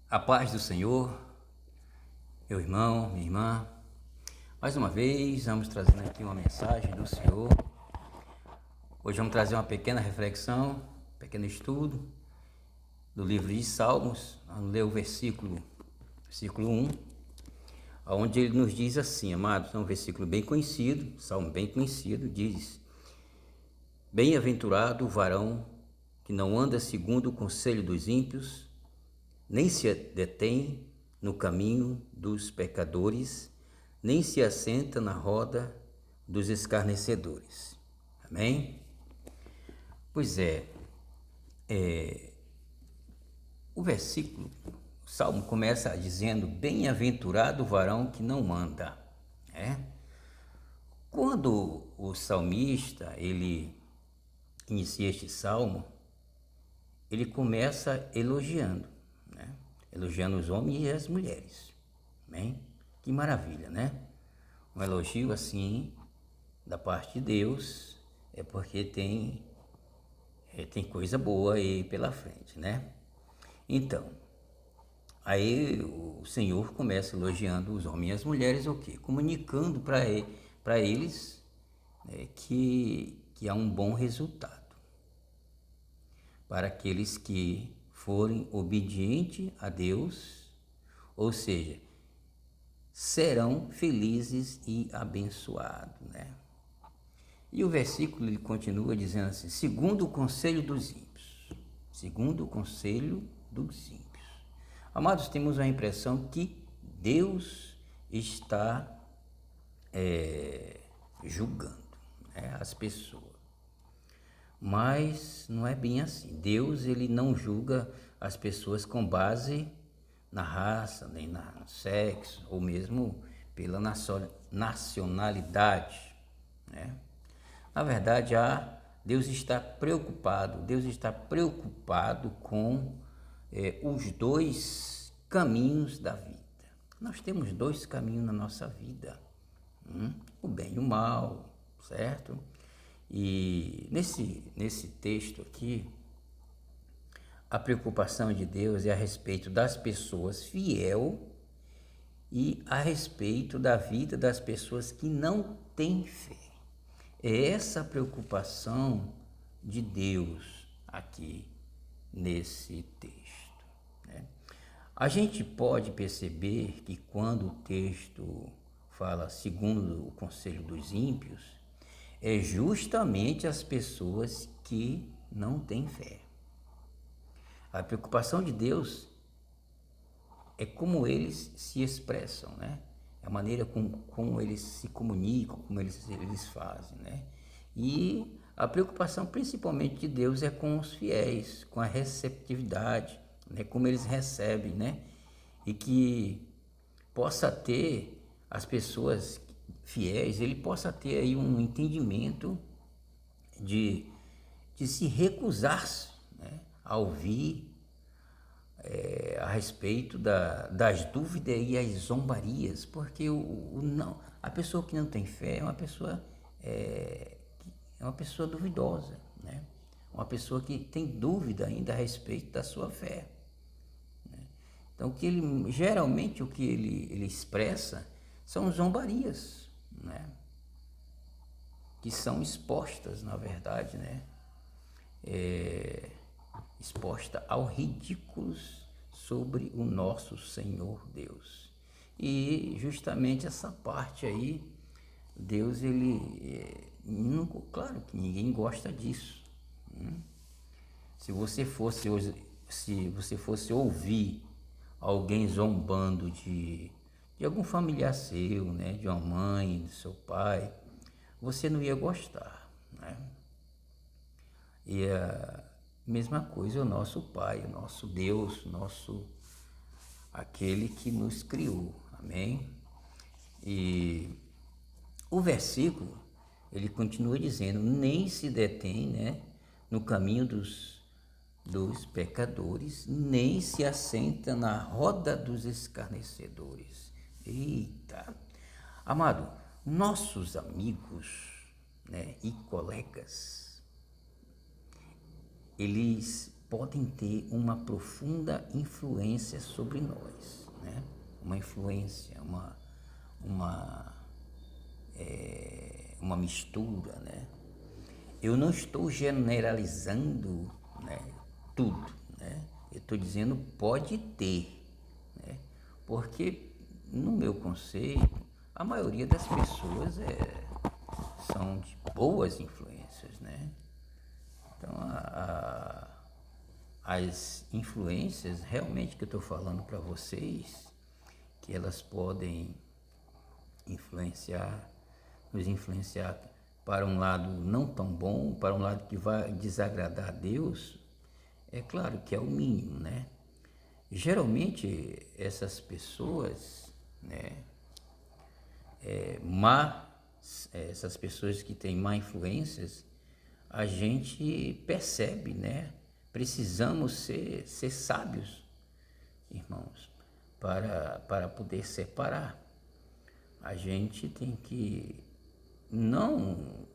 A paz do Senhor, meu irmão, minha irmã. Mais uma vez, vamos trazendo aqui uma mensagem do Senhor. Hoje vamos trazer uma pequena reflexão, um pequeno estudo do livro de Salmos. Vamos ler o versículo 1, onde ele nos diz assim, amados, é um versículo bem conhecido, salmo bem conhecido, diz: Bem-aventurado o varão que não anda segundo o conselho dos ímpios, nem se detém no caminho dos pecadores, nem se assenta na roda dos escarnecedores. Amém? Pois o versículo, o salmo começa dizendo: Bem-aventurado o varão que não anda. Quando o salmista ele inicia este salmo, ele começa elogiando, elogiando os homens e as mulheres. Amém? Que maravilha, né? Um elogio assim da parte de Deus é porque tem coisa boa aí pela frente, né? Então, aí o Senhor começa elogiando os homens e as mulheres, o quê? Comunicando para eles, que há um bom resultado para aqueles que forem obedientes a Deus, ou seja, serão felizes e abençoados, né? E o versículo ele continua dizendo assim: segundo o conselho dos ímpios. Segundo o conselho dos ímpios. Amados, temos a impressão que Deus está julgando, as pessoas. Mas não é bem assim. Deus ele não julga as pessoas com base na raça, nem no sexo, ou mesmo pela nacionalidade, né? Na verdade, Deus está preocupado com os dois caminhos da vida. Nós temos dois caminhos na nossa vida, o bem e o mal, certo? E nesse texto aqui, a preocupação de Deus é a respeito das pessoas fiéis e a respeito da vida das pessoas que não têm fé. É essa preocupação de Deus aqui nesse texto, né? A gente pode perceber que quando o texto fala segundo o conselho dos ímpios, é justamente as pessoas que não têm fé. A preocupação de Deus é como eles se expressam, né? A maneira como eles se comunicam, como eles fazem, né? E a preocupação principalmente de Deus é com os fiéis, com a receptividade, né? Como eles recebem, né? E que possa ter as pessoas fiéis, ele possa ter aí um entendimento de se recusar, né, a ouvir a respeito das dúvidas e as zombarias, porque não, a pessoa que não tem fé é uma pessoa duvidosa, né? Uma pessoa que tem dúvida ainda a respeito da sua fé, né? Então, geralmente o que ele expressa são zombarias, né? Que são expostas, na verdade, né? Exposta ao ridículos sobre o nosso Senhor Deus. E justamente essa parte aí, Deus claro que ninguém gosta disso, né? Se você fosse ouvir alguém zombando de algum familiar seu, né, de uma mãe, do seu pai, você não ia gostar, né? E a mesma coisa o nosso Pai, o nosso Deus, aquele que nos criou, amém? E o versículo, ele continua dizendo: nem se detém, né, no caminho dos pecadores, nem se assenta na roda dos escarnecedores. Eita! Amado, nossos amigos, né, e colegas, eles podem ter uma profunda influência sobre nós, né? Uma influência, uma mistura, né? Eu não estou generalizando, né, tudo, né? Eu estou dizendo pode ter, né? Porque no meu conceito, a maioria das pessoas são de boas influências, né? Então, as influências realmente que eu estou falando para vocês, que elas podem nos influenciar para um lado não tão bom, para um lado que vai desagradar a Deus, é claro que é o mínimo, né? Geralmente essas pessoas, né, essas pessoas que têm má influências, a gente percebe, né? Precisamos ser sábios, irmãos, para poder separar. A gente tem que não,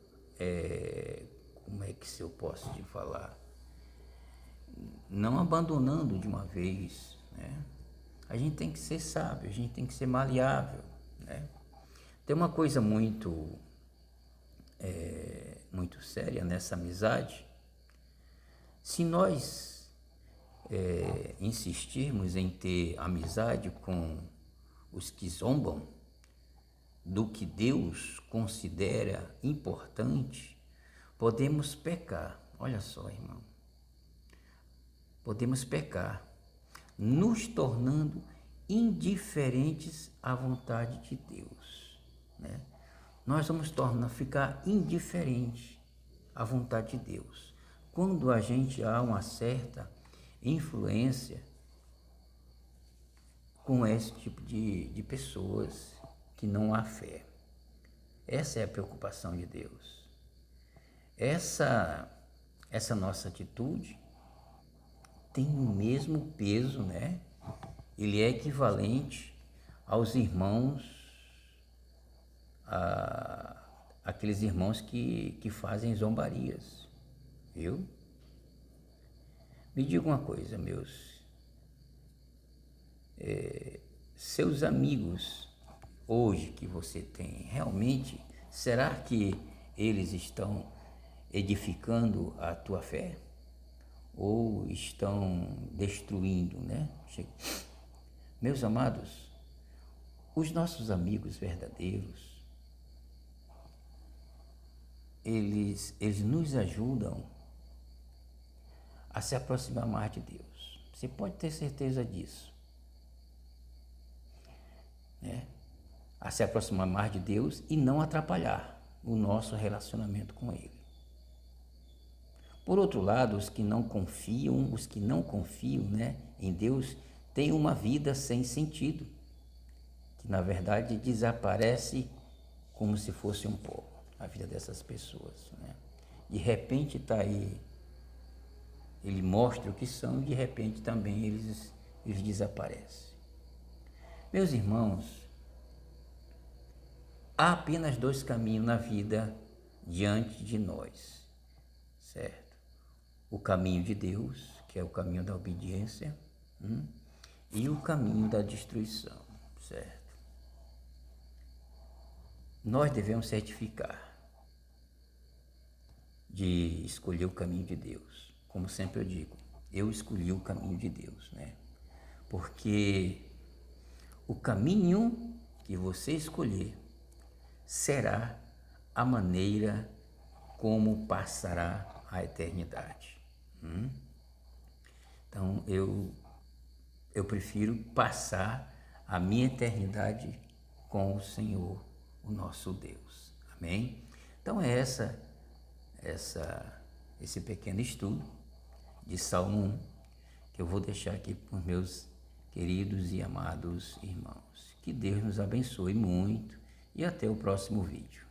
como é que eu posso te falar? Não abandonando de uma vez, né? A gente tem que ser sábio, a gente tem que ser maleável, né? Tem uma coisa muito séria nessa amizade. Se nós insistirmos em ter amizade com os que zombam do que Deus considera importante, podemos pecar. Olha só, irmão. Podemos pecar, nos tornando indiferentes à vontade de Deus, né? Nós vamos ficar indiferentes à vontade de Deus quando a gente há uma certa influência com esse tipo de pessoas que não há fé. Essa é a preocupação de Deus. Essa nossa atitude tem o mesmo peso, né? Ele é equivalente aos irmãos, aqueles irmãos que fazem zombarias, viu? Me diga uma coisa, meus seus amigos hoje que você tem, realmente, será que eles estão edificando a tua fé? Ou estão destruindo, né? Meus amados, os nossos amigos verdadeiros, eles nos ajudam a se aproximar mais de Deus. Você pode ter certeza disso, né? A se aproximar mais de Deus e não atrapalhar o nosso relacionamento com Ele. Por outro lado, os que não confiam, né, em Deus, têm uma vida sem sentido, que na verdade desaparece como se fosse um pó, a vida dessas pessoas, né? De repente está aí, ele mostra o que são, e de repente também eles desaparecem. Meus irmãos, há apenas dois caminhos na vida diante de nós, certo? O caminho de Deus, que é o caminho da obediência, e o caminho da destruição, certo? Nós devemos certificar de escolher o caminho de Deus. Como sempre eu digo, eu escolhi o caminho de Deus, né? Porque o caminho que você escolher será a maneira como passará a eternidade. Então eu prefiro passar a minha eternidade com o Senhor, o nosso Deus. Amém? Então é esse pequeno estudo de Salmo 1 que eu vou deixar aqui para os meus queridos e amados irmãos. Que Deus nos abençoe muito e até o próximo vídeo.